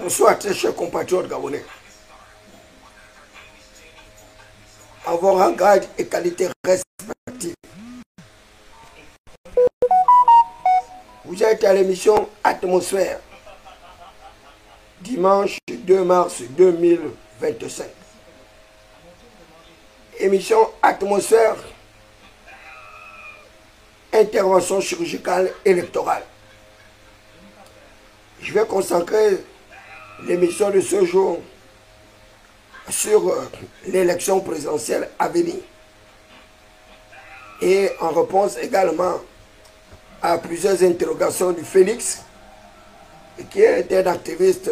Bonsoir, très chers compatriotes gabonais. En vos rangs, grades et qualités respectives. Vous êtes à l'émission Atmosphère, dimanche 2 mars 2025. Émission Atmosphère, intervention chirurgicale électorale. Je vais concentrer l'émission de ce jour sur l'élection présidentielle à venir et en réponse également à plusieurs interrogations du Phénix, qui est un activiste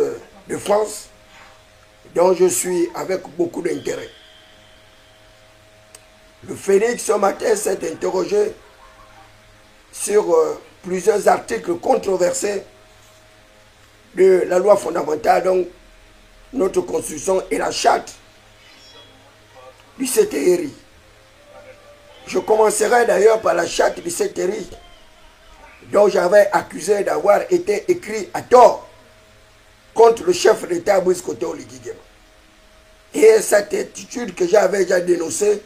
de France dont je suis avec beaucoup d'intérêt. Le Phénix ce matin s'est interrogé sur plusieurs articles controversés de la loi fondamentale, donc notre constitution et la charte du CTRI. Je commencerai d'ailleurs par la charte du CTRI, dont j'avais accusé d'avoir été écrit à tort contre le chef d'État Brice Oligui Nguema. Et cette attitude que j'avais déjà dénoncée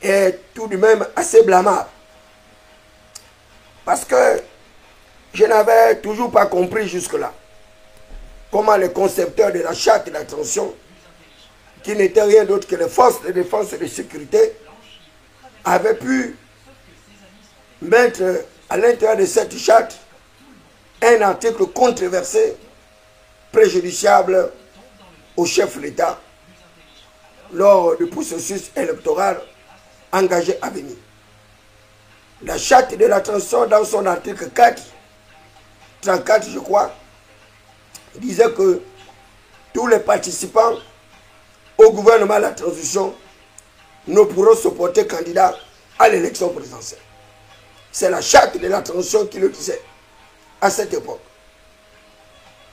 est tout de même assez blâmable. Parce que je n'avais toujours pas compris jusque-là comment les concepteurs de la charte de la transition, qui n'étaient rien d'autre que les forces de défense et de sécurité, avaient pu mettre à l'intérieur de cette charte un article controversé, préjudiciable au chef de l'État lors du processus électoral engagé à venir. La charte de la transition, dans son article 34 je crois, disait que tous les participants au gouvernement de la transition ne pourront se porter candidat à l'élection présidentielle. C'est la charte de la transition qui le disait à cette époque.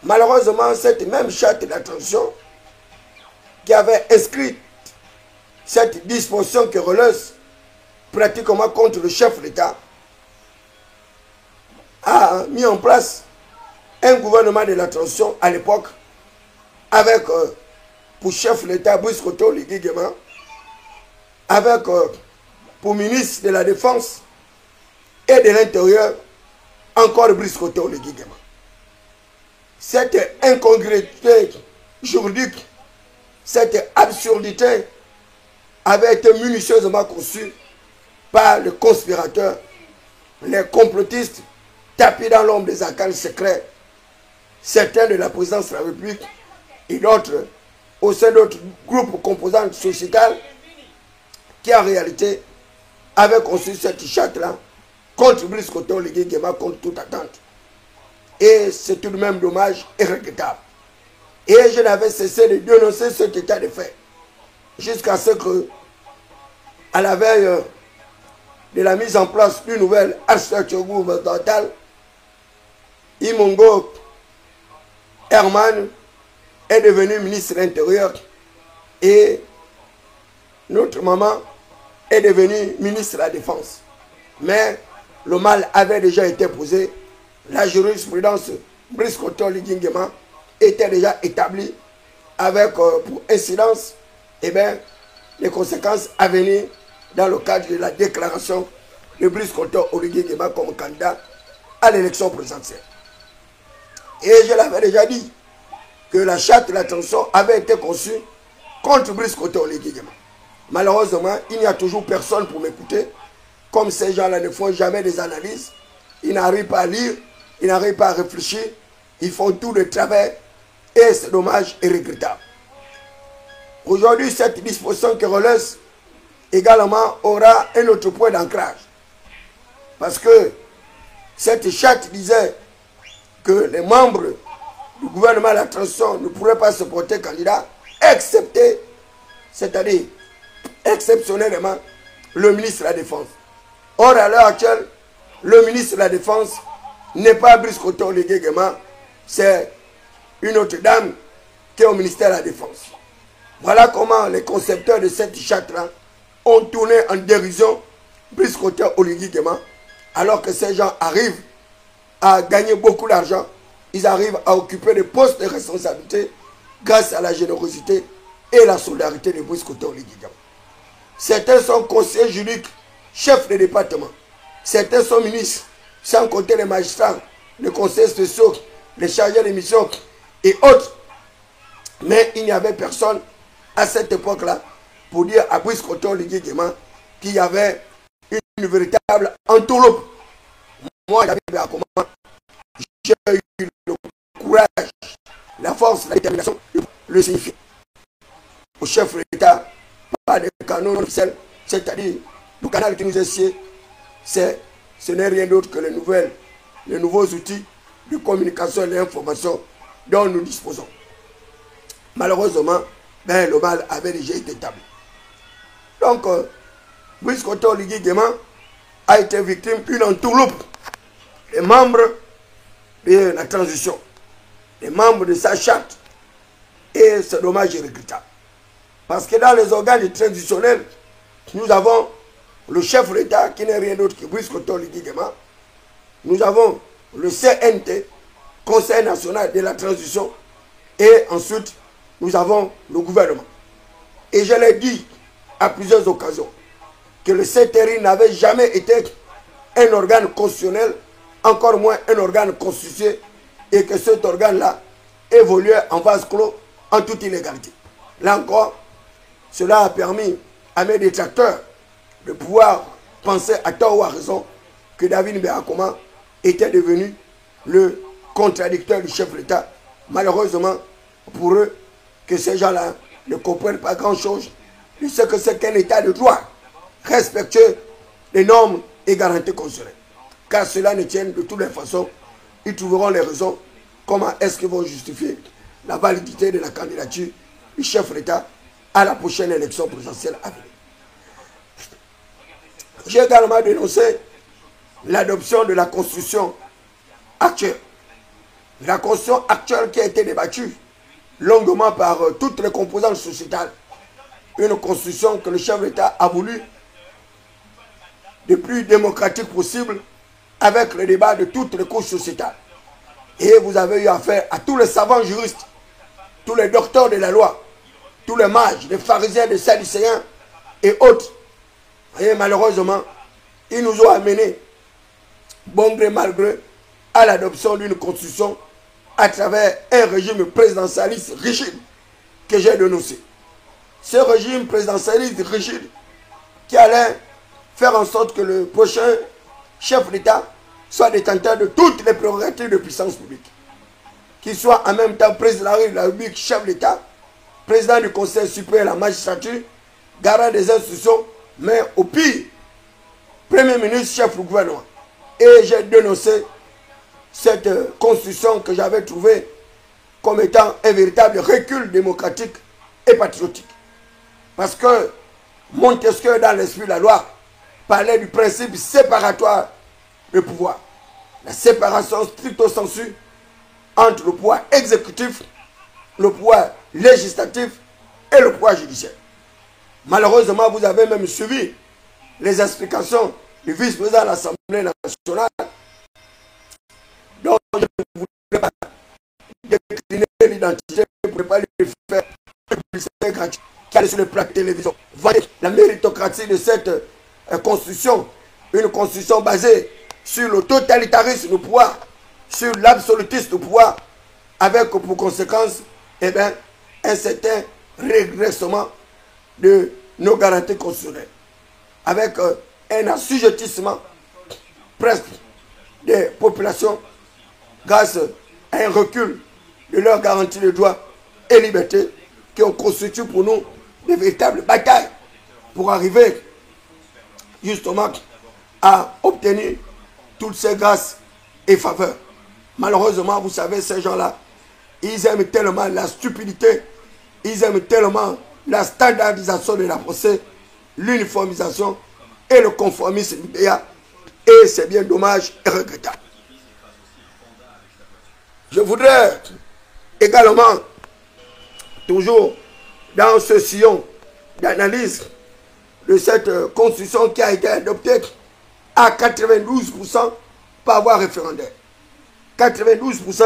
Malheureusement, cette même charte de la transition qui avait inscrit cette disposition querelleuse pratiquement contre le chef de l'État a mis en place un gouvernement de la transition à l'époque avec pour chef de l'État Brice Oligui Nguema, avec pour ministre de la Défense et de l'Intérieur encore Brice Oligui Nguema. Cette incongruité juridique, cette absurdité avait été minutieusement conçue par les conspirateurs, les complotistes tapis dans l'ombre des arcanes secrets, certains de la présidence de la République et d'autres au sein d'autres groupes composants sociétales qui en réalité avaient conçu cette charte-là contre Brice Oligui Nguema contre toute attente. Et c'est tout de même dommage et regrettable. Et je n'avais cessé de dénoncer cet état de fait jusqu'à ce que, à la veille de la mise en place d'une nouvelle architecture gouvernementale, Imongo Herman est devenu ministre de l'Intérieur et notre maman est devenue ministre de la Défense. Mais le mal avait déjà été posé. La jurisprudence Brice Oligui Nguema était déjà établie avec pour incidence les conséquences à venir dans le cadre de la déclaration de Brice Oligui Nguema comme candidat à l'élection présidentielle. Et je l'avais déjà dit que la charte de la transition avait été conçue contre Brice Oligui Nguema. Malheureusement, il n'y a toujours personne pour m'écouter. Comme ces gens-là ne font jamais des analyses, ils n'arrivent pas à lire, ils n'arrivent pas à réfléchir, ils font tout de travers et c'est dommage et regrettable. Aujourd'hui, cette disposition querelleuse également aura un autre point d'ancrage. Parce que cette charte disait que les membres du gouvernement de la transition ne pourraient pas se porter candidat, excepté, c'est-à-dire exceptionnellement, le ministre de la Défense. Or, à l'heure actuelle, le ministre de la Défense n'est pas Brice Oligui Nguema, c'est une autre dame qui est au ministère de la Défense. Voilà comment les concepteurs de cette charte-là ont tourné en dérision Brice Oligui Nguema, alors que ces gens arrivent à gagner beaucoup d'argent ils arrivent à occuper des postes de responsabilité grâce à la générosité et la solidarité de Brice Koto Ligigama. Certains sont conseillers juridiques, chefs de département. Certains sont ministres, sans compter les magistrats, les conseillers spéciaux, les chargés de mission et autres. Mais il n'y avait personne à cette époque-là pour dire à Brice Koto Ligigama qu'il y avait une véritable entourloupe. Moi, j'avais à comment j'ai eu le courage, la force, la détermination de le signifier au chef de l'État par des canaux officiels, c'est-à-dire le canal qui nous est scié, ce n'est rien d'autre que les nouveaux outils de communication et d'information dont nous disposons. Malheureusement, le mal avait déjà été établi. Donc, Brice Koto Ligigama a été victime d'une entourloupe. Les membres de la transition, les membres de sa charte, et c'est dommage et regrettable. Parce que dans les organes traditionnels, nous avons le chef de l'État qui n'est rien d'autre que Brice Koto Ligigama. Nous avons le CNT, Conseil national de la transition, et ensuite nous avons le gouvernement. Et je l'ai dit à plusieurs occasions que le CTRI n'avait jamais été un organe constitutionnel, encore moins un organe constitué, et que cet organe-là évoluait en vase clos en toute illégalité. Là encore, cela a permis à mes détracteurs de pouvoir penser à tort ou à raison que David Mbéakoma était devenu le contradicteur du chef de l'État. Malheureusement pour eux, que ces gens-là ne comprennent pas grand-chose de ce que c'est qu'un État de droit, respectueux des normes et garanties constitutionnelles. Car cela ne tient de toutes les façons, ils trouveront les raisons comment est-ce qu'ils vont justifier la validité de la candidature du chef de l'État à la prochaine élection présidentielle à venir. J'ai également dénoncé l'adoption de la constitution actuelle. La constitution actuelle qui a été débattue longuement par toutes les composantes sociétales. Une constitution que le chef de l'État a voulu le plus démocratique possible avec le débat de toutes les couches sociétales. Et vous avez eu affaire à tous les savants juristes, tous les docteurs de la loi, tous les mages, les pharisiens, les sadducéens et autres. Et malheureusement, ils nous ont amenés, bon gré mal gré, à l'adoption d'une constitution à travers un régime présidentialiste rigide que j'ai dénoncé. Ce régime présidentialiste rigide qui allait faire en sorte que le prochain chef d'État soit détenteur de toutes les prérogatives de puissance publique. Qu'il soit en même temps président de la République, chef d'État, président du Conseil supérieur de la magistrature, garant des institutions, mais au pire, Premier ministre, chef du gouvernement. Et j'ai dénoncé cette constitution que j'avais trouvée comme étant un véritable recul démocratique et patriotique. Parce que Montesquieu, dans l'esprit de la loi, parlait du principe séparatoire de pouvoir. La séparation stricto sensu entre le pouvoir exécutif, le pouvoir législatif et le pouvoir judiciaire. Malheureusement, vous avez même suivi les explications du vice-président de l'Assemblée nationale, dont je ne voudrais pas décliner l'identité pour ne pas lui faire une publicité gratuite qui allait sur le plateau de télévision. Voyez la méritocratie de cette constitution, une constitution basée sur le totalitarisme du pouvoir, sur l'absolutisme du pouvoir, avec pour conséquence un certain régressement de nos garanties constitutionnelles, avec un assujettissement presque des populations grâce à un recul de leurs garanties de droits et libertés qui ont constitué pour nous de véritables batailles pour arriver justement à obtenir toutes ces grâces et faveurs. Malheureusement, vous savez, ces gens-là, ils aiment tellement la stupidité, ils aiment tellement la standardisation de la pensée, l'uniformisation et le conformisme immédiat. Et c'est bien dommage et regrettable. Je voudrais également, toujours dans ce sillon d'analyse de cette constitution qui a été adoptée à 92% par voie référendaire. 92%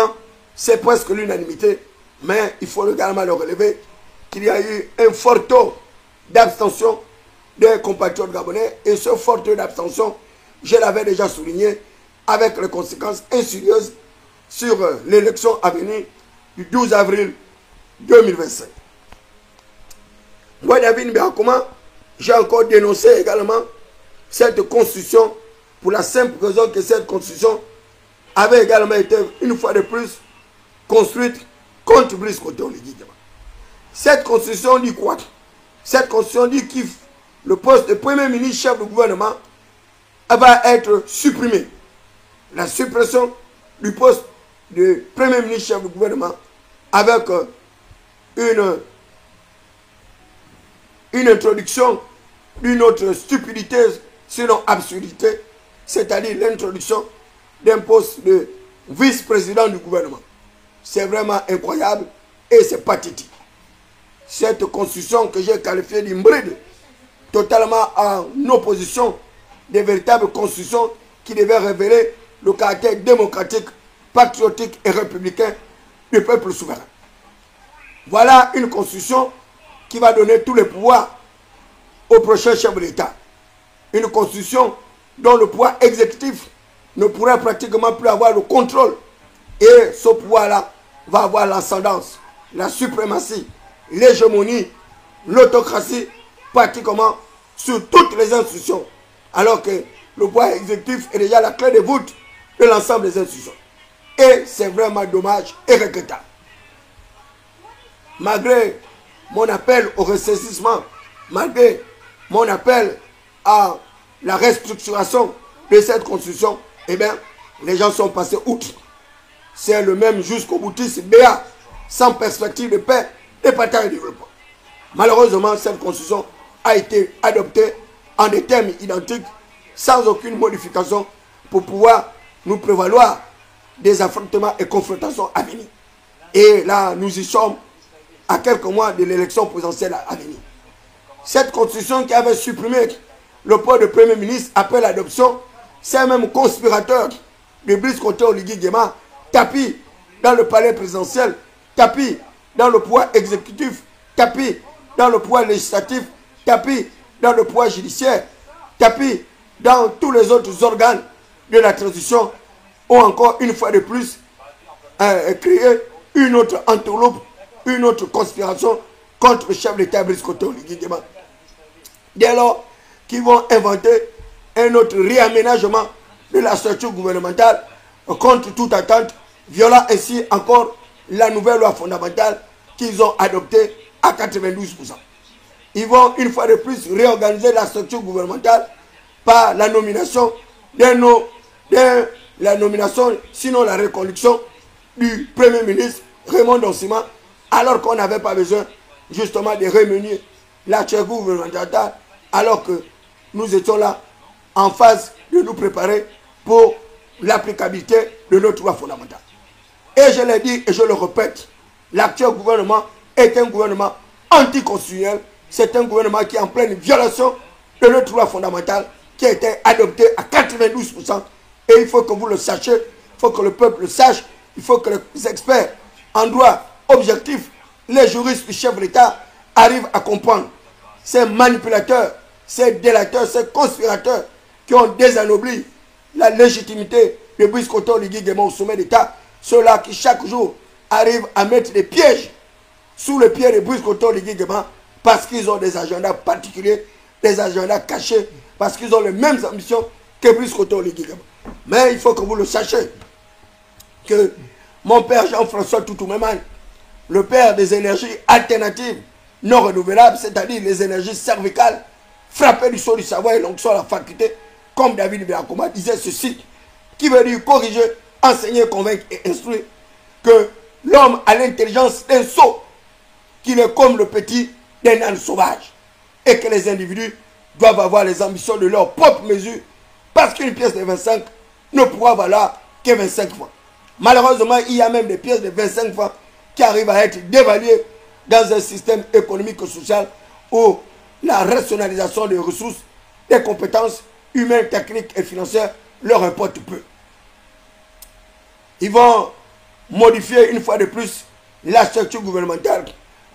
c'est presque l'unanimité, mais il faut également le relever qu'il y a eu un fort taux d'abstention des compatriotes gabonais, et ce fort taux d'abstention, je l'avais déjà souligné, avec les conséquences insidieuses sur l'élection à venir du 12 avril 2025. Moi, David Biakoma, j'ai encore dénoncé également cette constitution pour la simple raison que cette constitution avait également été une fois de plus construite contre Brice Koto-Oligui Nguema. Cette constitution dit quoi? Cette constitution dit que le poste de premier ministre chef du gouvernement va être supprimé. La suppression du poste de premier ministre chef du gouvernement avec une introduction d'une autre stupidité, sinon absurdité, c'est-à-dire l'introduction d'un poste de vice-président du gouvernement. C'est vraiment incroyable et c'est pathétique. Cette constitution que j'ai qualifiée d'hybride, totalement en opposition des véritables constitutions qui devaient révéler le caractère démocratique, patriotique et républicain du peuple souverain. Voilà une constitution qui va donner tous les pouvoirs au prochain chef de l'État. Une constitution dont le pouvoir exécutif ne pourrait pratiquement plus avoir le contrôle. Et ce pouvoir-là va avoir l'ascendance, la suprématie, l'hégémonie, l'autocratie, pratiquement sur toutes les institutions. Alors que le pouvoir exécutif est déjà la clé de voûte de l'ensemble des institutions. Et c'est vraiment dommage et regrettable. Malgré mon appel au ressaisissement, malgré mon appel à la restructuration de cette constitution, eh bien, les gens sont passés outre. C'est le même jusqu'au boutiste béat, sans perspective de paix, de partage et de développement. Malheureusement, cette constitution a été adoptée en des termes identiques, sans aucune modification, pour pouvoir nous prévaloir des affrontements et confrontations à venir. Et là, nous y sommes à quelques mois de l'élection présidentielle à venir. Cette constitution qui avait supprimé le poste de premier ministre après l'adoption, c'est un même conspirateur de Brice Koto-Oligui Nguema, tapis dans le palais présidentiel, tapis dans le pouvoir exécutif, tapis dans le pouvoir législatif, tapis dans le pouvoir judiciaire, tapis dans tous les autres organes de la transition, ont encore une fois de plus créé une autre entourloupe, une autre conspiration contre le chef d'État Brice Koto-Oligui Nguema. Dès lors qu'ils vont inventer un autre réaménagement de la structure gouvernementale contre toute attente, violant ainsi encore la nouvelle loi fondamentale qu'ils ont adoptée à 92%. Ils vont une fois de plus réorganiser la structure gouvernementale par la nomination sinon la reconduction du Premier ministre Raymond Dossima, alors qu'on n'avait pas besoin justement de réunir la structure gouvernementale, alors que nous étions là en phase de nous préparer pour l'applicabilité de notre loi fondamentale. Et je l'ai dit et je le répète, l'actuel gouvernement est un gouvernement anticonstitutionnel, c'est un gouvernement qui est en pleine violation de notre loi fondamentale qui a été adoptée à 92%. Et il faut que vous le sachiez, il faut que le peuple le sache, il faut que les experts en droit objectif, les juristes du chef de l'État arrivent à comprendre ces manipulateurs, ces délateurs, ces conspirateurs qui ont désanobli la légitimité de Brice Koto-Oligui Nguema au sommet d'État, ceux-là qui chaque jour arrivent à mettre des pièges sous le pied de Brice Koto-Oligui Nguema parce qu'ils ont des agendas particuliers, des agendas cachés, parce qu'ils ont les mêmes ambitions que Brice Koto-Oligui Nguema. Mais il faut que vous le sachiez, que mon père Jean-François Toutoumeman, le père des énergies alternatives non renouvelables, c'est-à-dire les énergies cervicales, frappées du sceau du savoir et l'onction à la faculté, comme David Biakoma disait ceci, qui veut dire corriger, enseigner, convaincre et instruire, que l'homme a l'intelligence d'un sot, qu'il est comme le petit d'un âne sauvage, et que les individus doivent avoir les ambitions de leur propre mesure, parce qu'une pièce de 25 ne pourra valoir que 25 francs. Malheureusement, il y a même des pièces de 25 francs qui arrivent à être dévaluées dans un système économique et social où la rationalisation des ressources, des compétences humaines, techniques et financières leur importe peu. Ils vont modifier une fois de plus la structure gouvernementale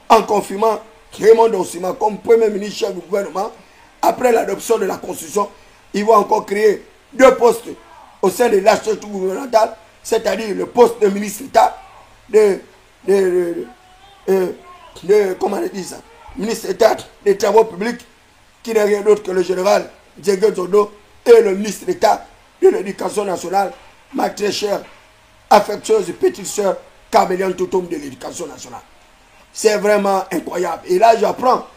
en confirmant Raymond Donsima comme premier ministre chef du gouvernement. Après l'adoption de la Constitution, ils vont encore créer 2 postes au sein de la structure gouvernementale, c'est-à-dire le poste de ministre d'État, comment on dit ça, ministre d'État des Travaux publics, qui n'est rien d'autre que le général Djégué Zodo, et le ministre d'État de l'Éducation nationale, ma très chère, affectueuse petite sœur Caméliane Toutoum de l'Éducation nationale. C'est vraiment incroyable. Et là, j'apprends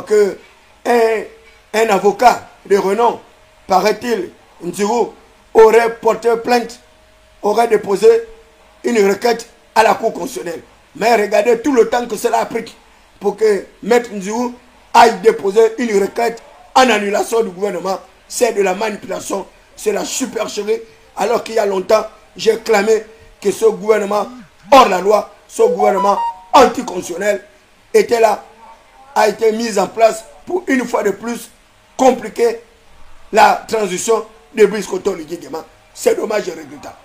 que un avocat de renom, paraît-il, Nzirou, aurait porté plainte, aurait déposé une requête à la Cour constitutionnelle. Mais regardez tout le temps que cela a pris pour que Maître Nzirou aille déposer une requête en annulation du gouvernement. C'est de la manipulation, c'est la supercherie. Alors qu'il y a longtemps, j'ai clamé que ce gouvernement hors la loi, ce gouvernement anticonstitutionnel était là, a été mis en place pour une fois de plus compliquer la transition de Brice Oligui Nguema. C'est dommage et regrettable.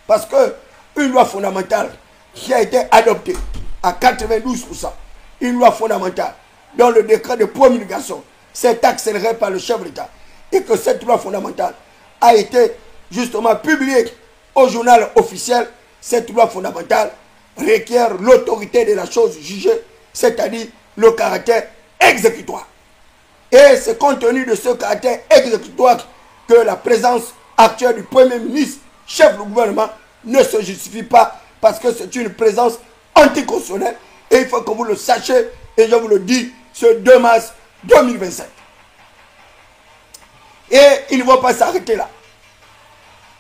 Parce que une loi fondamentale qui a été adoptée à 92%, une loi fondamentale dont le décret de promulgation s'est accéléré par le chef de l'État, et que cette loi fondamentale a été justement publiée au journal officiel, cette loi fondamentale requiert l'autorité de la chose jugée, c'est-à-dire le caractère exécutoire. Et c'est compte tenu de ce caractère exécutoire que la présence actuelle du Premier ministre, chef du gouvernement, ne se justifie pas, parce que c'est une présence anticonstitutionnelle, et il faut que vous le sachiez, et je vous le dis, ce 2 mars 2025. Et ils ne vont pas s'arrêter là,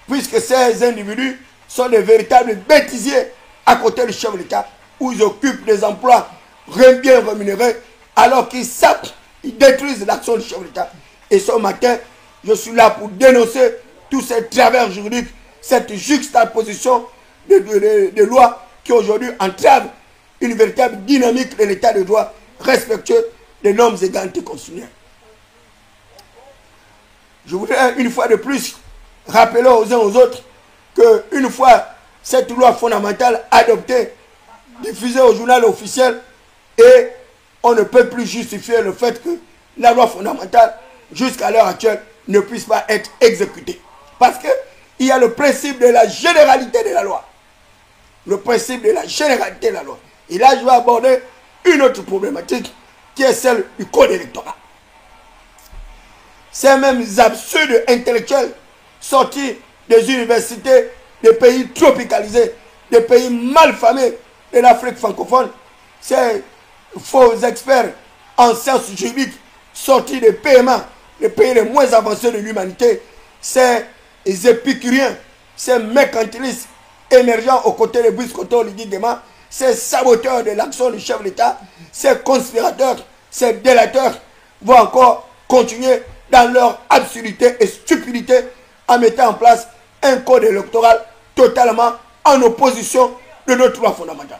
puisque ces individus sont des véritables bêtisiers à côté du chef de l'État, où ils occupent des emplois bien rémunérés, alors qu'ils sapent, ils détruisent l'action du chef de l'État. Et ce matin, je suis là pour dénoncer tous ces travers juridiques, cette juxtaposition de lois qui aujourd'hui entravent une véritable dynamique de l'État de droit respectueux des normes et garanties constitutionnelles. Je voudrais une fois de plus rappeler aux uns aux autres qu'une fois cette loi fondamentale adoptée, diffusée au journal officiel, et on ne peut plus justifier le fait que la loi fondamentale, jusqu'à l'heure actuelle, ne puisse pas être exécutée. Parce qu'il y a le principe de la généralité de la loi. Le principe de la généralité de la loi. Et là, je vais aborder une autre problématique qui est celle du code électoral. Ces mêmes absurdes intellectuels sortis des universités des pays tropicalisés, des pays malfamés de l'Afrique francophone, ces faux experts en sciences juridiques sortis des PMA, les pays les moins avancés de l'humanité, ces épicuriens, ces mercantilistes émergents aux côtés de Brice Oligui Nguema, ces saboteurs de l'action du chef de l'État, ces conspirateurs, ces délateurs vont encore continuer dans leur absurdité et stupidité en mettant en place un code électoral totalement en opposition de notre loi fondamentale.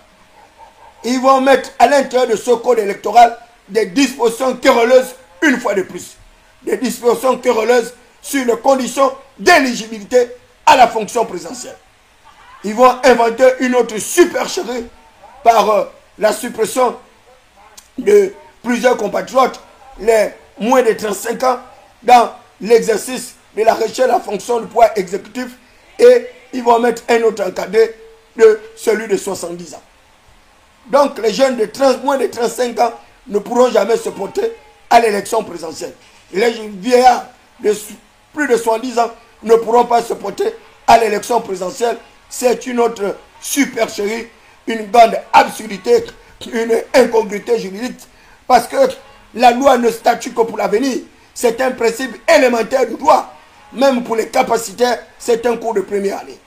Ils vont mettre à l'intérieur de ce code électoral des dispositions querelleuses une fois de plus. Des dispositions querelleuses sur les conditions d'éligibilité à la fonction présidentielle. Ils vont inventer une autre supercherie par la suppression de plusieurs compatriotes, les moins de 35 ans, dans l'exercice de la recherche de la fonction du pouvoir exécutif, et ils vont mettre un autre encadré de celui de 70 ans. Donc les jeunes de moins de 35 ans ne pourront jamais se porter à l'élection présidentielle. Les vieillards de plus de 70 ans ne pourront pas se porter à l'élection présidentielle. C'est une autre supercherie, une grande absurdité, une incongruité juridique, parce que la loi ne statue que pour l'avenir. C'est un principe élémentaire du droit. Même pour les capacitaires, c'est un cours de première année.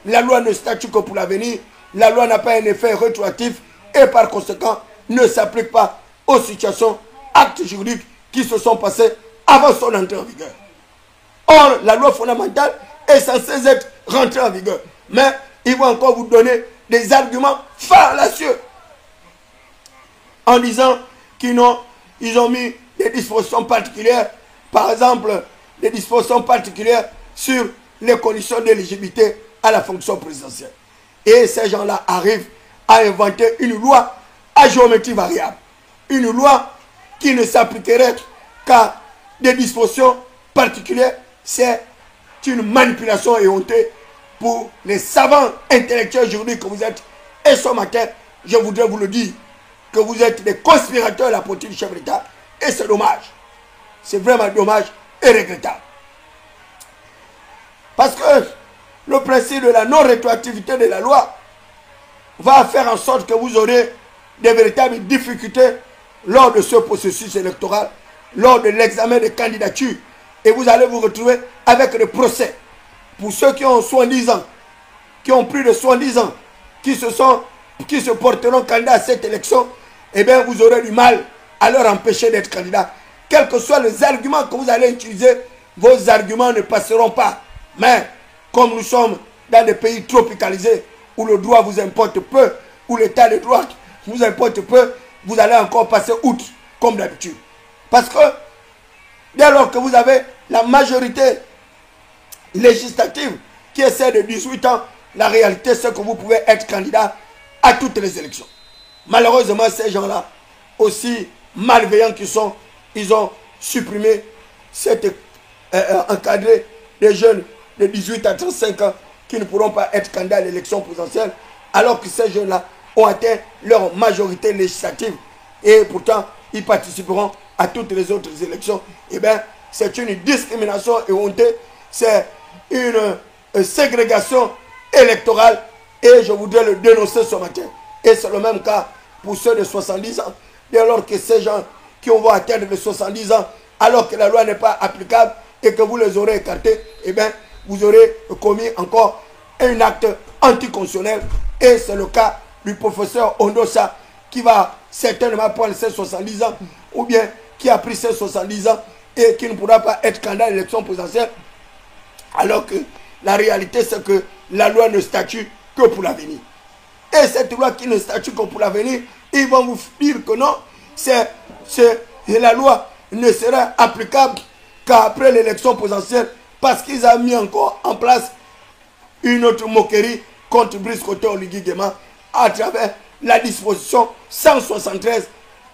La loi ne statue que pour l'avenir. La loi n'a pas un effet rétroactif et par conséquent ne s'applique pas aux situations, actes juridiques qui se sont passés avant son entrée en vigueur. Or, la loi fondamentale est censée être rentrée en vigueur. Mais ils vont encore vous donner des arguments fallacieux en disant qu'ils ont mis des dispositions particulières, par exemple des dispositions particulières sur les conditions d'éligibilité à la fonction présidentielle. Et ces gens-là arrivent à inventer une loi à géométrie variable. Une loi qui ne s'appliquerait qu'à des dispositions particulières. C'est une manipulation éhontée pour les savants intellectuels juridiques que vous êtes. Et ce matin, je voudrais vous le dire, que vous êtes des conspirateurs de la politique du chef d'État. Et c'est dommage. C'est vraiment dommage et regrettable. Parce que le principe de la non-rétroactivité de la loi va faire en sorte que vous aurez des véritables difficultés lors de ce processus électoral, lors de l'examen des candidatures. Et vous allez vous retrouver avec des procès. Pour ceux qui ont 70 ans, qui ont plus de 70 ans, qui se porteront candidats à cette élection, eh bien vous aurez du mal à leur empêcher d'être candidats. Quels que soient les arguments que vous allez utiliser, vos arguments ne passeront pas. Mais comme nous sommes dans des pays tropicalisés, où le droit vous importe peu, où l'état de droit vous importe peu, vous allez encore passer outre, comme d'habitude. Parce que dès lors que vous avez la majorité législative qui essaie de 18 ans, la réalité c'est que vous pouvez être candidat à toutes les élections. Malheureusement, ces gens-là, aussi malveillants qu'ils sont, ils ont supprimé cette encadré des jeunes de 18 à 35 ans qui ne pourront pas être candidats à l'élection présidentielle, alors que ces jeunes-là ont atteint leur majorité législative et pourtant ils participeront à toutes les autres élections. Eh bien, c'est une discrimination et honteux, c'est une ségrégation électorale et je voudrais le dénoncer ce matin. Et c'est le même cas pour ceux de 70 ans. Dès lors que ces gens qui vont atteindre les 70 ans, alors que la loi n'est pas applicable et que vous les aurez écartés, eh bien, vous aurez commis encore un acte anticonstitutionnel. Et c'est le cas du professeur Ondosa qui va certainement prendre ses 70 ans ou bien qui a pris ses 70 ans et qui ne pourra pas être candidat à l'élection présidentielle. Alors que la réalité, c'est que la loi ne statue que pour l'avenir. Et cette loi qui ne statue que pour l'avenir, ils vont vous dire que non, la loi ne sera applicable qu'après l'élection présidentielle parce qu'ils ont mis encore en place une autre moquerie contre Brice Koté Oligui Nguema à travers la disposition 173,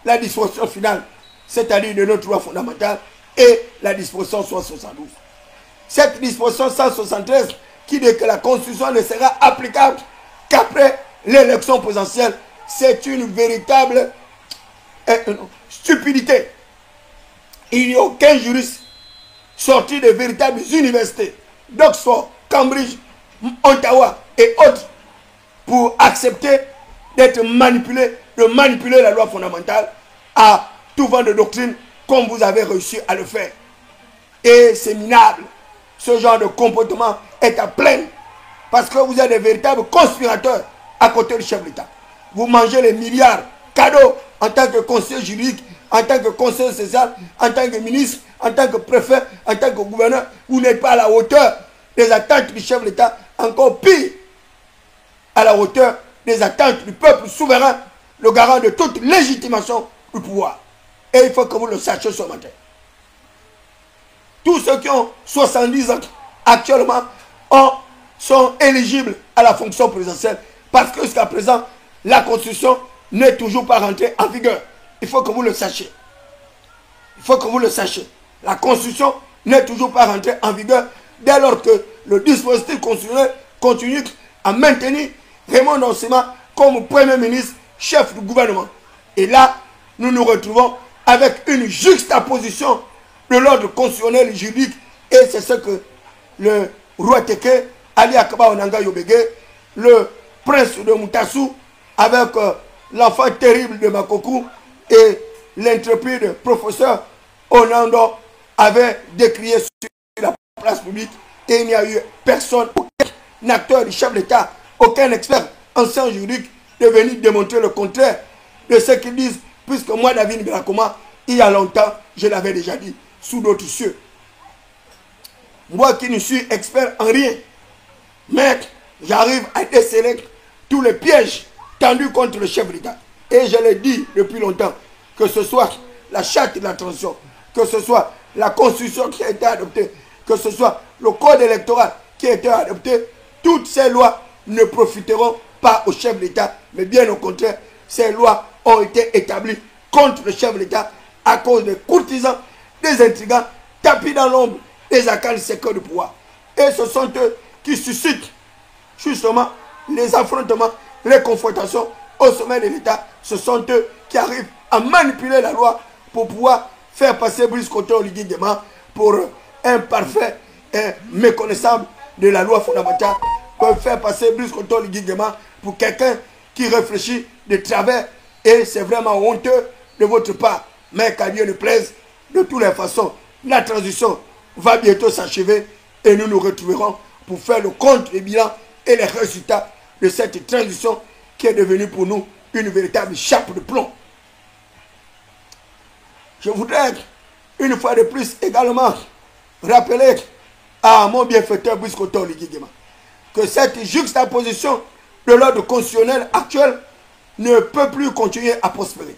la disposition finale, c'est-à-dire de notre loi fondamentale, et la disposition 172. Cette disposition 173 qui dit que la Constitution ne sera applicable qu'après l'élection présidentielle, c'est une véritable stupidité. Il n'y a aucun juriste sorti de véritables universités d'Oxford, Cambridge, Ottawa et autres pour accepter d'être manipulé, de manipuler la loi fondamentale à tout vent de doctrine comme vous avez réussi à le faire. Et c'est minable. Ce genre de comportement est à plein parce que vous êtes des véritables conspirateurs à côté du chef d'État. Vous mangez les milliards cadeaux en tant que conseiller juridique, en tant que conseiller social, en tant que ministre, en tant que préfet, en tant que gouverneur. Vous n'êtes pas à la hauteur des attentes du chef d'État, encore pire, à la hauteur des attentes du peuple souverain, le garant de toute légitimation du pouvoir. Et il faut que vous le sachiez ce matin. Tous ceux qui ont 70 ans actuellement sont éligibles à la fonction présidentielle parce que jusqu'à présent, la Constitution n'est toujours pas rentrée en vigueur. Il faut que vous le sachiez. Il faut que vous le sachiez. La Constitution n'est toujours pas rentrée en vigueur dès lors que le dispositif constitutionnel continue à maintenir Raymond Nsima comme Premier ministre, chef du gouvernement. Et là, nous nous retrouvons avec une juxtaposition de l'ordre constitutionnel et juridique. Et c'est ce que le roi Teke, Ali Akaba Onanga Yobege, le prince de Moutassou, avec l'enfant terrible de Makokou et l'intrépide professeur Onando avait décrié sur la place publique. Et il n'y a eu personne, aucun acteur du chef d'État, aucun expert ancien juridique de venir démontrer le contraire de ce qu'ils disent, puisque moi, David Birakoma, il y a longtemps, je l'avais déjà dit, sous d'autres cieux. Moi qui ne suis expert en rien, mais j'arrive à déceler tous les pièges tendus contre le chef d'État. Et je l'ai dit depuis longtemps, que ce soit la charte de la transition, que ce soit la constitution qui a été adoptée, que ce soit le code électoral qui a été adopté, toutes ces lois ne profiteront pas au chef de l'État, mais bien au contraire, ces lois ont été établies contre le chef de l'État à cause des courtisans, des intrigants, tapis dans l'ombre des accables secrets du pouvoir. Et ce sont eux qui suscitent justement les affrontements, les confrontations au sommet de l'État. Ce sont eux qui arrivent à manipuler la loi pour pouvoir faire passer Brice Koto Oligui Nguema pour un parfait et méconnaissable de la loi fondamentale, pour faire passer Brice Koto Oligui Nguema pour quelqu'un qui réfléchit de travers. Et c'est vraiment honteux de votre part. Mais qu'à Dieu ne plaise, de toutes les façons, la transition va bientôt s'achever et nous nous retrouverons pour faire le compte, le bilan et les résultats de cette transition qui est devenue pour nous une véritable chape de plomb. Je voudrais une fois de plus également rappeler à mon bienfaiteur Brice Koto Oligui Nguema que cette juxtaposition de l'ordre constitutionnel actuel ne peut plus continuer à prospérer.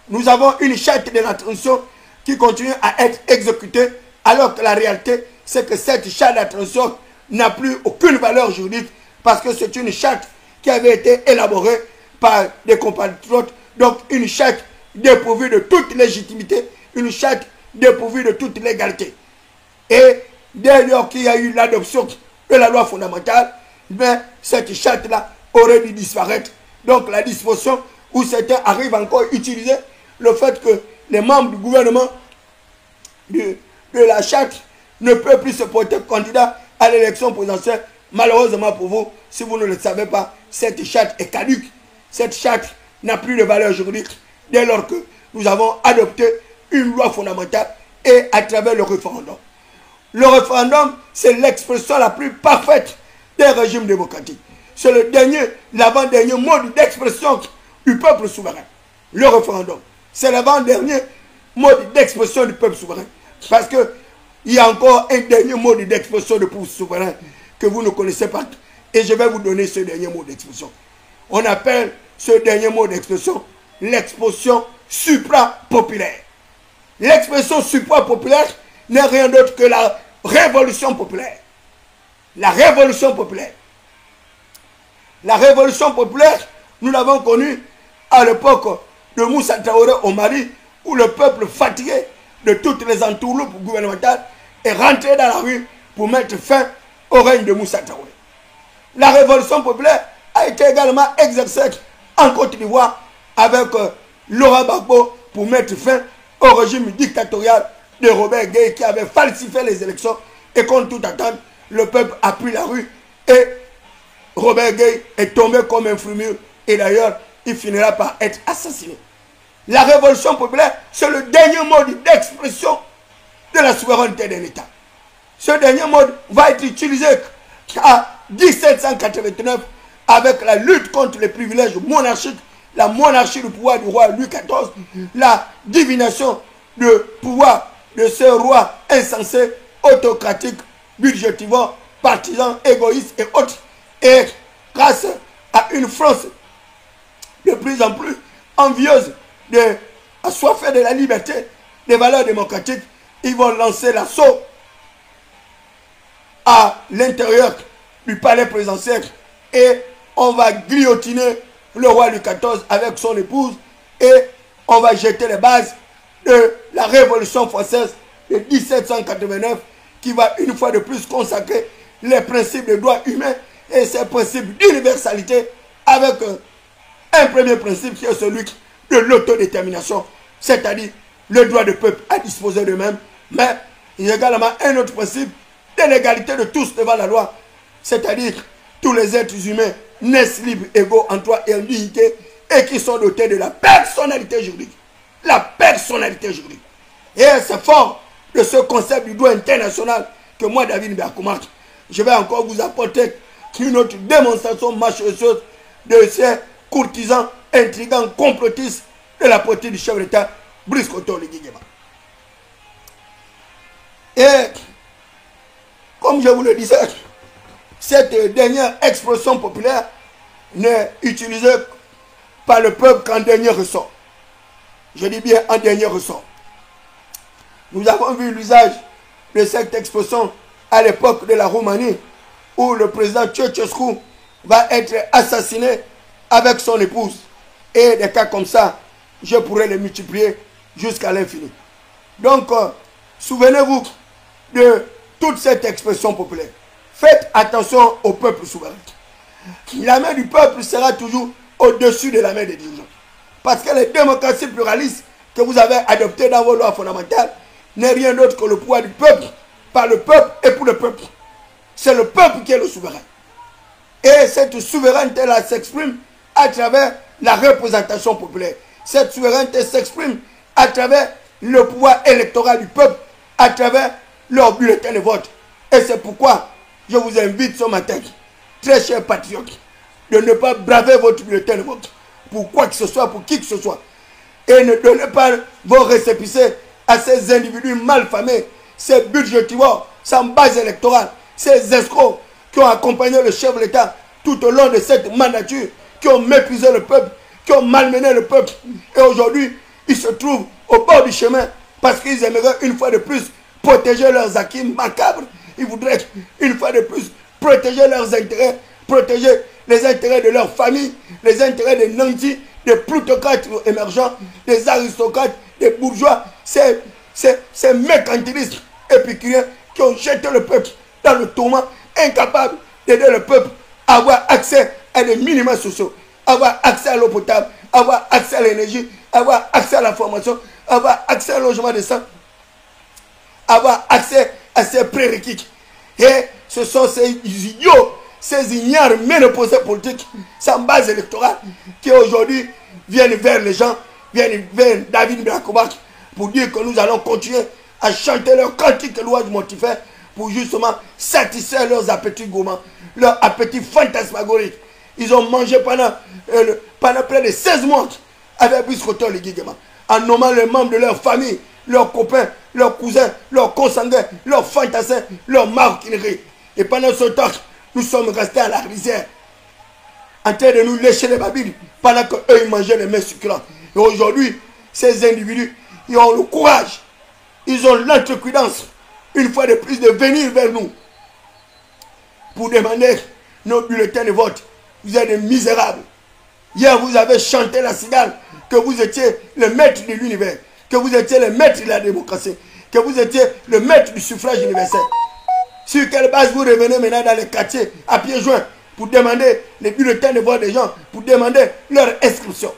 Nous avons une charte de la transition qui continue à être exécutée, alors que la réalité, c'est que cette charte de la transition n'a plus aucune valeur juridique parce que c'est une charte qui avait été élaborée par des compatriotes, donc une charte dépourvue de toute légitimité, une charte dépourvue de toute légalité. Et dès lors qu'il y a eu l'adoption de la loi fondamentale, mais cette charte-là aurait dû disparaître. Donc la disposition où certains arrivent encore à utiliser le fait que les membres du gouvernement de la charte ne peuvent plus se porter candidat à l'élection présidentielle. Malheureusement pour vous, si vous ne le savez pas, cette charte est caduque. Cette charte n'a plus de valeur juridique dès lors que nous avons adopté une loi fondamentale et à travers le référendum. Le référendum, c'est l'expression la plus parfaite des régimes démocratiques. C'est le dernier, l'avant-dernier mode d'expression du peuple souverain. Le référendum, c'est l'avant-dernier mode d'expression du peuple souverain. Parce qu'il y a encore un dernier mode d'expression du peuple souverain que vous ne connaissez pas. Et je vais vous donner ce dernier mot d'expression. On appelle ce dernier mot d'expression l'expression supra-populaire. L'expression supra-populaire n'est rien d'autre que la révolution populaire. La révolution populaire. La révolution populaire, nous l'avons connue à l'époque de Moussa Traoré au Mali, où le peuple fatigué de toutes les entourloupes gouvernementales est rentré dans la rue pour mettre fin au règne de Moussa Traoré. La révolution populaire a été également exercée en Côte d'Ivoire avec Laurent Gbagbo pour mettre fin au régime dictatorial de Robert Gueye qui avait falsifié les élections et contre toute attente, le peuple a pris la rue et Robert Gueye est tombé comme un fruit mûr et d'ailleurs il finira par être assassiné. La révolution populaire, c'est le dernier mode d'expression de la souveraineté d'un État. Ce dernier mode va être utilisé à 1789 avec la lutte contre les privilèges monarchiques, la monarchie du pouvoir du roi Louis XIV, la divination du pouvoir de ce roi insensé, autocratique, budgétivore, partisan, égoïste et autres. Et grâce à une France de plus en plus envieuse, assoiffée de la liberté, des valeurs démocratiques, ils vont lancer l'assaut à l'intérieur du palais présidentiel et on va guillotiner le roi Louis XIV avec son épouse et on va jeter les bases de la Révolution française de 1789 qui va une fois de plus consacrer les principes des droits humains et ces principes d'universalité avec un premier principe qui est celui de l'autodétermination, c'est-à-dire le droit du peuple à disposer d'eux-mêmes, mais il y a également un autre principe de l'égalité de tous devant la loi, c'est-à-dire tous les êtres humains naissent libres, égaux en droit et en dignité et qui sont dotés de la personnalité juridique. La personnalité juridique. Et c'est fort de ce concept du droit international que moi, David Berkoumak, je vais encore vous apporter une autre démonstration machosseuse de ces courtisans, intrigants, complotistes de la politique du chef de l'État, Brice Koto Oligui Nguema. Et comme je vous le disais, cette dernière expression populaire n'est utilisée par le peuple qu'en dernier ressort. Je dis bien en dernier ressort. Nous avons vu l'usage de cette expression à l'époque de la Roumanie, où le président Ceausescu va être assassiné avec son épouse. Et des cas comme ça, je pourrais les multiplier jusqu'à l'infini. Donc, souvenez-vous de toute cette expression populaire. Faites attention au peuple souverain. La main du peuple sera toujours au-dessus de la main des dirigeants. Parce que les démocraties pluralistes que vous avez adoptées dans vos lois fondamentales n'est rien d'autre que le pouvoir du peuple, par le peuple et pour le peuple. C'est le peuple qui est le souverain. Et cette souveraineté-là s'exprime à travers la représentation populaire. Cette souveraineté s'exprime à travers le pouvoir électoral du peuple, à travers leur bulletin de vote. Et c'est pourquoi je vous invite ce matin, très chers patriotes, de ne pas braver votre bulletin de vote pour quoi que ce soit, pour qui que ce soit. Et ne donnez pas vos récépissés à ces individus malfamés, ces budgétivores sans base électorale, ces escrocs qui ont accompagné le chef de l'État tout au long de cette mandature, qui ont méprisé le peuple, qui ont malmené le peuple. Et aujourd'hui, ils se trouvent au bord du chemin parce qu'ils aimeraient une fois de plus protéger leurs acquis macabres. Ils voudraient une fois de plus protéger leurs intérêts, protéger les intérêts de leur famille, les intérêts des nantis, des plutocrates émergents, des aristocrates, des bourgeois, ces mercantilistes épicuriens qui ont jeté le peuple dans le tourment, incapables d'aider le peuple à avoir accès à des minima sociaux, avoir accès à l'eau potable, avoir accès à l'énergie, avoir accès à la formation, avoir accès à un logement décent, avoir accès à ces prérequis. Et ce sont ces idiots, ces ignares ménopausés politiques sans base électorale qui aujourd'hui viennent vers les gens, viennent vers David Biakoba pour dire que nous allons continuer à chanter leurs cantiques et louanges mortifères pour justement satisfaire leurs appétits gourmands, leurs appétits fantasmagoriques. Ils ont mangé pendant près de 16 mois avec Biscoteur les Guiguema, en nommant les membres de leur famille, leurs copains, leurs cousins, leurs consanguins, leurs fantassins, leurs maroquineries. Et pendant ce temps, nous sommes restés à la rizière, en train de nous lécher les babines, pendant qu'eux, ils mangeaient les mains succulentes. Et aujourd'hui, ces individus, ils ont le courage, ils ont l'entrecuidance, une fois de plus, de venir vers nous pour demander nos bulletins de vote. Vous êtes des misérables. Hier, vous avez chanté la cigale, que vous étiez le maître de l'univers, que vous étiez le maître de la démocratie, que vous étiez le maître du suffrage universel. Sur quelle base vous revenez maintenant dans les quartiers à pieds joints pour demander les bulletins de vote des gens, pour demander leur inscription,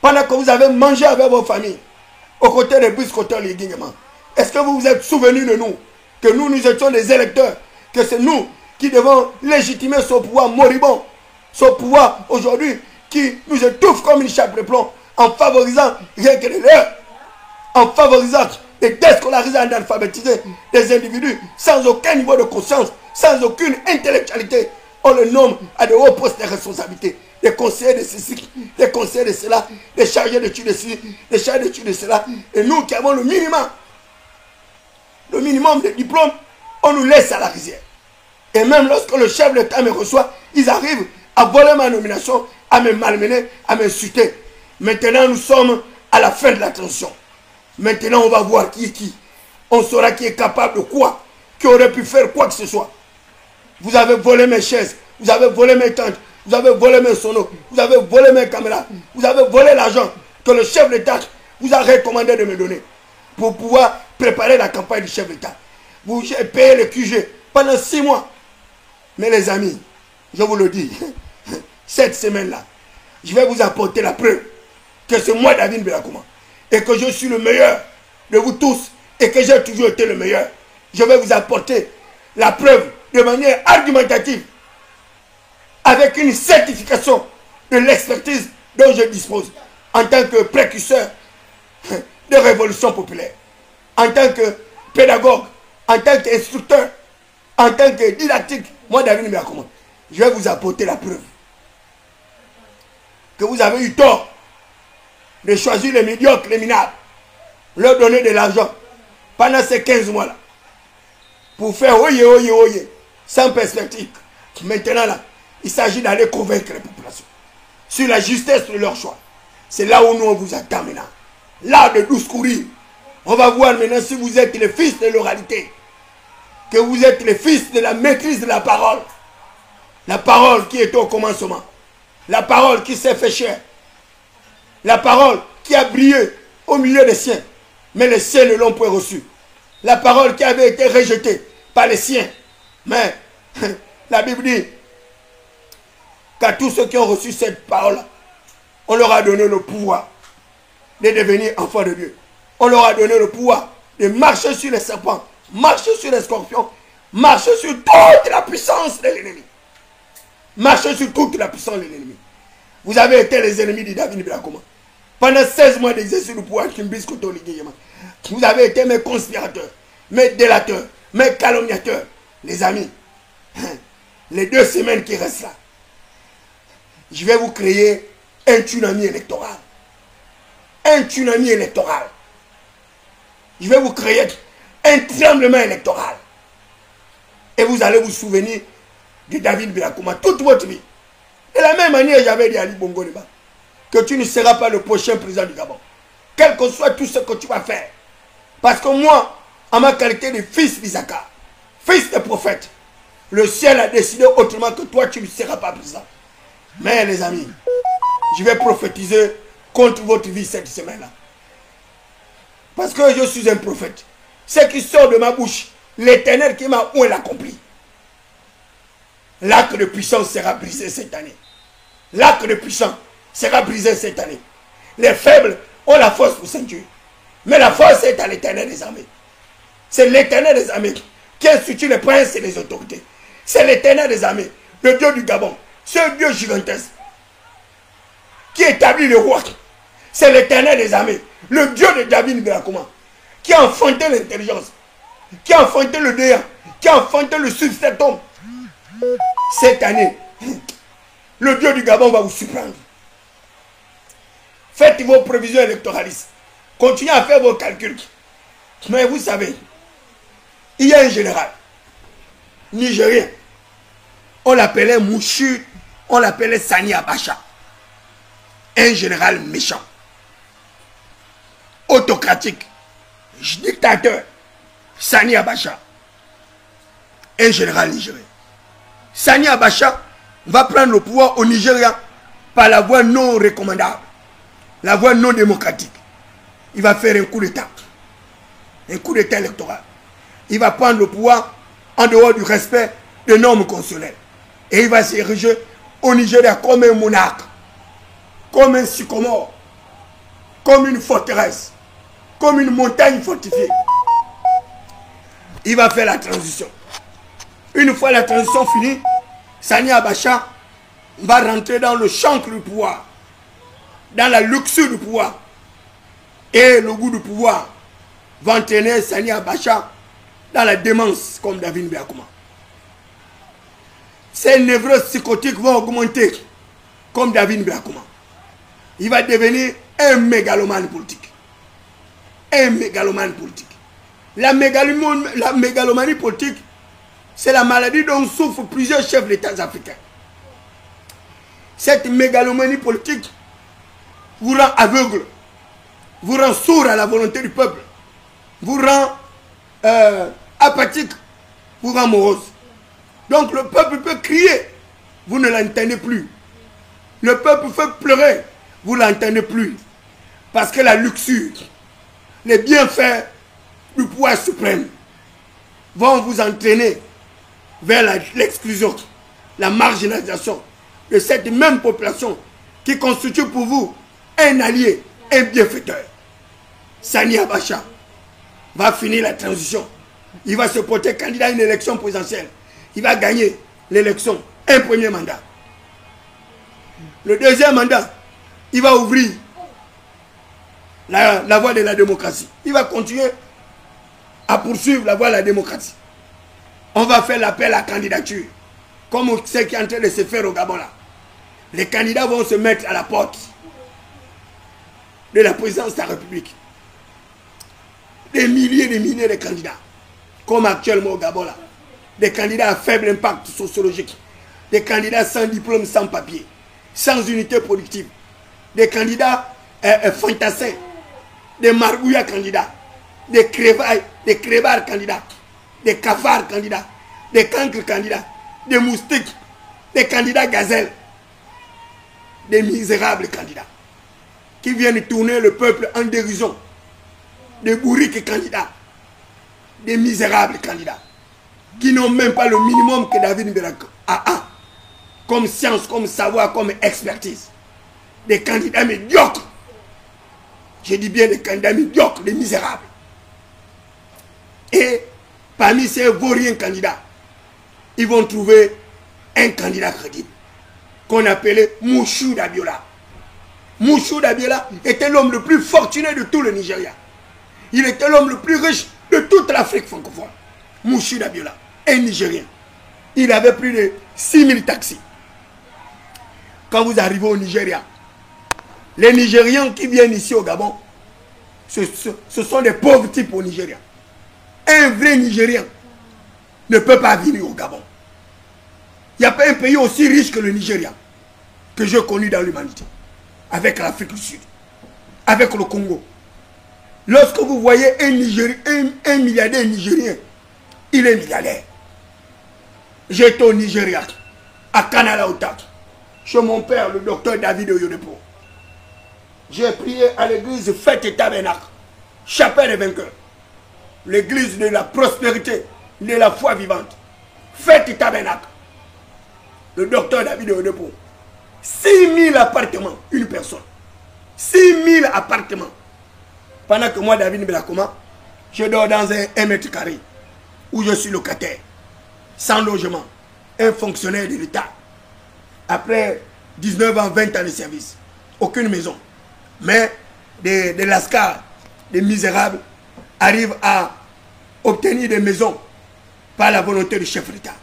pendant que vous avez mangé avec vos familles, aux côtés des biscotteurs les guignements? Est-ce que vous vous êtes souvenu de nous, que nous étions des électeurs, que c'est nous qui devons légitimer ce pouvoir moribond, ce pouvoir aujourd'hui qui nous étouffe comme une chape de plomb, en favorisant rien que les leurs, en favorisant et déscolariser, analphabétiser des individus sans aucun niveau de conscience, sans aucune intellectualité. On les nomme à de hauts postes de responsabilité. Des conseillers de ceci, des conseillers de cela, des chargés d'études de ceci, des chargés d'études de cela. Et nous qui avons le minimum de diplômes, on nous laisse à la rizière. Et même lorsque le chef de l'État me reçoit, ils arrivent à voler ma nomination, à me malmener, à m'insulter. Maintenant, nous sommes à la fin de la transition. Maintenant, on va voir qui est qui. On saura qui est capable de quoi, qui aurait pu faire quoi que ce soit. Vous avez volé mes chaises, vous avez volé mes tentes, vous avez volé mes sonos, vous avez volé mes caméras, vous avez volé l'argent que le chef d'État vous a recommandé de me donner pour pouvoir préparer la campagne du chef d'État. Vous avez payé le QG pendant 6 mois. Mais les amis, je vous le dis, cette semaine-là, je vais vous apporter la preuve que c'est moi, David Biakouma, et que je suis le meilleur de vous tous, et que j'ai toujours été le meilleur. Je vais vous apporter la preuve de manière argumentative, avec une certification de l'expertise dont je dispose, en tant que précurseur de révolution populaire, en tant que pédagogue, en tant qu'instructeur, en tant que didactique. Moi, David Biakouma, je vais vous apporter la preuve que vous avez eu tort de choisir les médiocres, les minables, leur donner de l'argent pendant ces 15 mois-là, pour faire oye, sans perspective. Maintenant, là, il s'agit d'aller convaincre les populations sur la justesse de leur choix. C'est là où nous, on vous attend maintenant. Là, de douce courir. On va voir maintenant si vous êtes les fils de l'oralité, que vous êtes les fils de la maîtrise de la parole, La parole qui était au commencement. La parole qui s'est fait chair. La parole qui a brillé au milieu des siens. Mais les siens ne l'ont point reçue. La parole qui avait été rejetée par les siens. Mais la Bible dit qu'à tous ceux qui ont reçu cette parole, on leur a donné le pouvoir de devenir enfants de Dieu. On leur a donné le pouvoir de marcher sur les serpents, marcher sur les scorpions, marcher sur toute la puissance de l'ennemi. Marcher sur toute la puissance de l'ennemi. Vous avez été les ennemis de David Blakoma. Pendant 16 mois d'exercice du pouvoir, vous avez été mes conspirateurs, mes délateurs, mes calomniateurs. Les amis, les 2 semaines qui restent là, je vais vous créer un tsunami électoral. Un tsunami électoral. Je vais vous créer un tremblement électoral. Et vous allez vous souvenir de David Blakoma toute votre vie. De la même manière, j'avais dit à Ali Bongo Neba que tu ne seras pas le prochain président du Gabon. Quel que soit tout ce que tu vas faire. Parce que moi, en ma qualité de fils d'Isaka, fils de prophète, le ciel a décidé autrement que toi, tu ne seras pas président. Mais les amis, je vais prophétiser contre votre vie cette semaine-là. Parce que je suis un prophète. Ce qui sort de ma bouche, l'Éternel qui m'a oué l'accompli. L'arc de puissance sera brisé cette année. L'arc de puissance sera brisé cette année. Les faibles ont la force pour ceinture. Mais la force est à l'Éternel des armées. C'est l'Éternel des armées qui institue les princes et les autorités. C'est l'Éternel des armées, le Dieu du Gabon, ce Dieu gigantesque qui établit le roi. C'est l'Éternel des armées, le Dieu de David Blakoma, qui a enfanté l'intelligence, qui a enfanté le néant, qui a enfanté le substratum. Cette année, le Dieu du Gabon va vous surprendre. Faites vos prévisions électoralistes. Continuez à faire vos calculs. Mais vous savez, il y a un général nigérien. On l'appelait Mouchu, on l'appelait Sani Abacha. Un général méchant, autocratique, dictateur. Sani Abacha, un général nigérien. Sani Abacha va prendre le pouvoir au Nigeria par la voie non recommandable, la voie non démocratique. Il va faire un coup d'État électoral. Il va prendre le pouvoir en dehors du respect des normes constitutionnelles. Et il va s'ériger au Nigeria comme un monarque, comme un sycomore, comme une forteresse, comme une montagne fortifiée. Il va faire la transition. Une fois la transition finie, Sani Abacha va rentrer dans le chancre du pouvoir, dans la luxure du pouvoir. Et le goût du pouvoir va entraîner Sani Abacha dans la démence comme David Blakoma. Ses névroses psychotiques vont augmenter comme David Blakoma. Il va devenir un mégalomane politique. Un mégalomane politique. La mégalomanie politique, c'est la maladie dont souffrent plusieurs chefs d'État africains. Cette mégalomanie politique vous rend aveugle, vous rend sourd à la volonté du peuple, vous rend apathique, vous rend morose. Donc le peuple peut crier, vous ne l'entendez plus. Le peuple peut pleurer, vous ne l'entendez plus. Parce que la luxure, les bienfaits du pouvoir suprême vont vous entraîner vers l'exclusion, la marginalisation de cette même population qui constitue pour vous un allié, un bienfaiteur. Sani Abacha va finir la transition. Il va se porter candidat à une élection présidentielle. Il va gagner l'élection, un premier mandat. Le deuxième mandat, il va ouvrir la voie de la démocratie. Il va continuer à poursuivre la voie de la démocratie. On va faire l'appel à candidature, comme ce qui est en train de se faire au Gabon là. Les candidats vont se mettre à la porte de la présidence de la République. Des milliers de candidats, comme actuellement au Gabon là. Des candidats à faible impact sociologique, des candidats sans diplôme, sans papier, sans unité productive, des candidats fantassins, des margouillas candidats, des crévards candidats, des cafards candidats, des cancres candidats, des moustiques des candidats gazelles, des misérables candidats, qui viennent tourner le peuple en dérision, des bourriques candidats, des misérables candidats, qui n'ont même pas le minimum que David Mbela a, comme science, comme savoir, comme expertise. Des candidats médiocres. Je dis bien des candidats médiocres, des misérables. Et parmi ces vauriens candidats, ils vont trouver un candidat crédible qu'on appelait Moshood Abiola. Moshood Abiola était l'homme le plus fortuné de tout le Nigeria. Il était l'homme le plus riche de toute l'Afrique francophone. Moshood Abiola, un Nigérien. Il avait plus de 6000 taxis. Quand vous arrivez au Nigeria, les Nigérians qui viennent ici au Gabon, ce sont des pauvres types au Nigeria. Un vrai Nigérien ne peut pas venir au Gabon. Il n'y a pas un pays aussi riche que le Nigeria que j'ai connu dans l'humanité. Avec l'Afrique du Sud, avec le Congo. Lorsque vous voyez un milliardaire nigérien, il est milliardaire. J'étais au Nigeria, à Kanalaota, chez mon père, le docteur David Oyedepo. J'ai prié à l'église Fête et Tabernacle, chapelle des vainqueurs. L'église de la prospérité, de la foi vivante. Fête et Tabernacle. Le docteur David Oyedepo. 6000 appartements, une personne. 6000 appartements. Pendant que moi, David Mbela, je dors dans un mètre carré où je suis locataire, sans logement, un fonctionnaire de l'État. Après 19 ans, 20 ans de service, aucune maison. Mais des lascars, des misérables, arrivent à obtenir des maisons par la volonté du chef de l'État,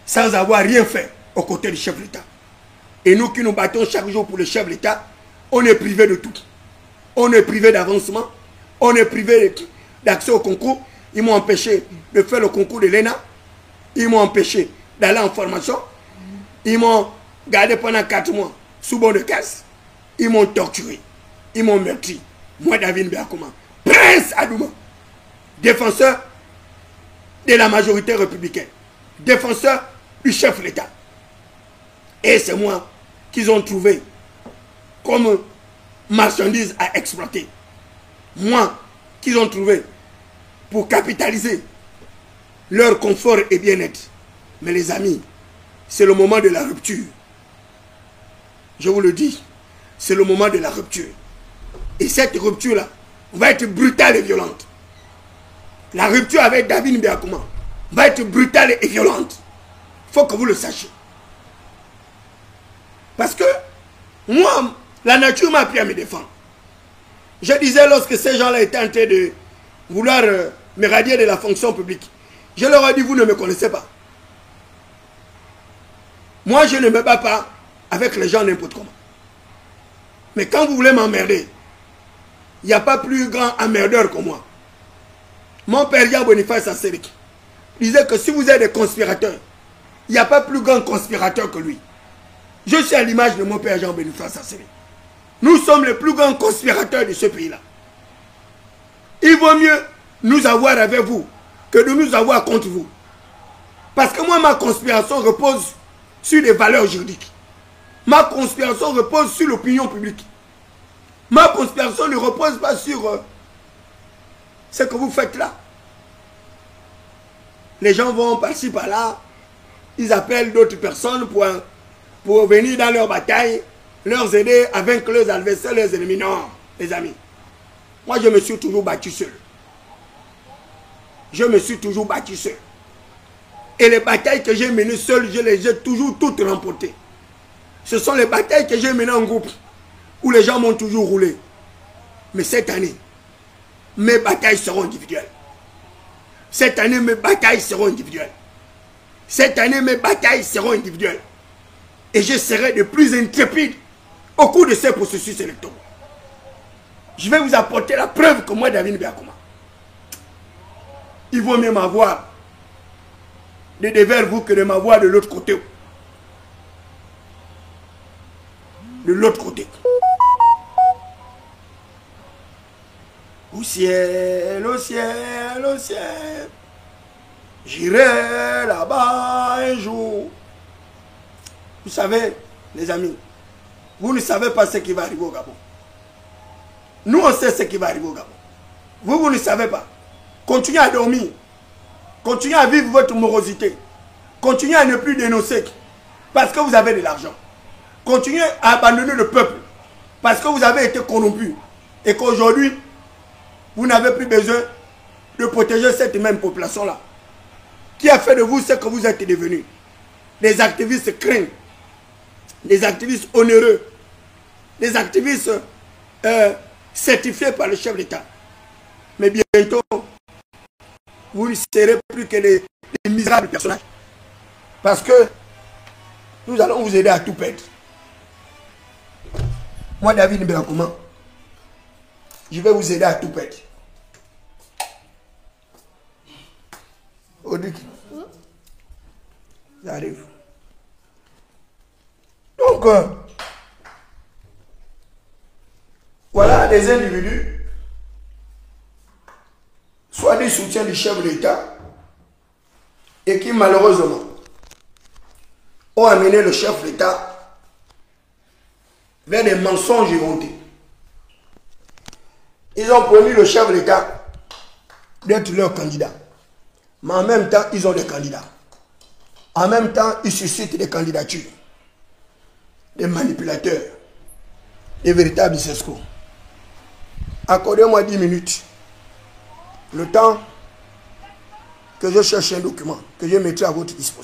sans avoir rien fait aux côtés du chef de l'État. Et nous qui nous battons chaque jour pour le chef de l'État, on est privé de tout. On est privé d'avancement, on est privé d'accès au concours. Ils m'ont empêché de faire le concours de l'ENA. Ils m'ont empêché d'aller en formation. Ils m'ont gardé pendant 4 mois sous bon de caisse. Ils m'ont torturé. Ils m'ont meurtri. Moi, David Mbela, Prince Adouma, défenseur de la majorité républicaine, défenseur du chef de l'État. Et c'est moi qu'ils ont trouvé comme marchandise à exploiter. Moi qu'ils ont trouvé pour capitaliser leur confort et bien-être. Mais les amis, c'est le moment de la rupture. Je vous le dis, c'est le moment de la rupture. Et cette rupture-là va être brutale et violente. La rupture avec David Mbela va être brutale et violente. Il faut que vous le sachiez. Parce que moi, la nature m'a appris à me défendre. Je disais lorsque ces gens-là étaient en train de vouloir me radier de la fonction publique, je leur ai dit, vous ne me connaissez pas. Moi, je ne me bats pas avec les gens n'importe comment. Mais quand vous voulez m'emmerder, il n'y a pas plus grand emmerdeur que moi. Mon père Jean Boniface Asserik disait que si vous êtes des conspirateurs, il n'y a pas plus grand conspirateur que lui. Je suis à l'image de mon père Jean Boniface Asserik. Nous sommes les plus grands conspirateurs de ce pays-là. Il vaut mieux nous avoir avec vous que de nous avoir contre vous. Parce que moi, ma conspiration repose sur des valeurs juridiques. Ma conspiration repose sur l'opinion publique. Ma conspiration ne repose pas sur ce que vous faites là. Les gens vont par-ci par-là, ils appellent d'autres personnes pour venir dans leur bataille, leur aider à vaincre leurs adversaires, leurs ennemis. Non, les amis. Moi, je me suis toujours battu seul. Je me suis toujours battu seul. Et les batailles que j'ai menées seul, je les ai toujours toutes remportées. Ce sont les batailles que j'ai menées en groupe, où les gens m'ont toujours roulé. Mais cette année, mes batailles seront individuelles. Cette année, mes batailles seront individuelles. Cette année, mes batailles seront individuelles. Et je serai de plus intrépide au cours de ces processus électoraux. Je vais vous apporter la preuve que moi, David Mbela, il vaut mieux m'avoir de devers vous que de m'avoir de l'autre côté. De l'autre côté. Au ciel, au ciel, au ciel, j'irai là-bas un jour. Vous savez, les amis, vous ne savez pas ce qui va arriver au Gabon. Nous, on sait ce qui va arriver au Gabon. Vous ne savez pas. Continuez à dormir. Continuez à vivre votre morosité. Continuez à ne plus dénoncer parce que vous avez de l'argent. Continuez à abandonner le peuple parce que vous avez été corrompu. Et qu'aujourd'hui, vous n'avez plus besoin de protéger cette même population-là. Qui a fait de vous ce que vous êtes devenus. Des activistes craints. Des activistes onéreux. Des activistes certifiés par le chef d'État. Mais bientôt, vous ne serez plus que des misérables personnages. Parce que nous allons vous aider à tout perdre. Moi, David Nbelakouma, je vais vous aider à tout perdre. Odik, j'arrive. Donc, voilà des individus, soit des soutiens du chef de l'État, et qui malheureusement ont amené le chef de l'État vers des mensonges et hontés. Ils ont promis le chef de l'État d'être leur candidat. Mais en même temps, ils ont des candidats. En même temps, ils suscitent des candidatures. Des manipulateurs. Des véritables escrocs. Accordez-moi 10 minutes. Le temps que je cherche un document que je mettrai à votre disposition.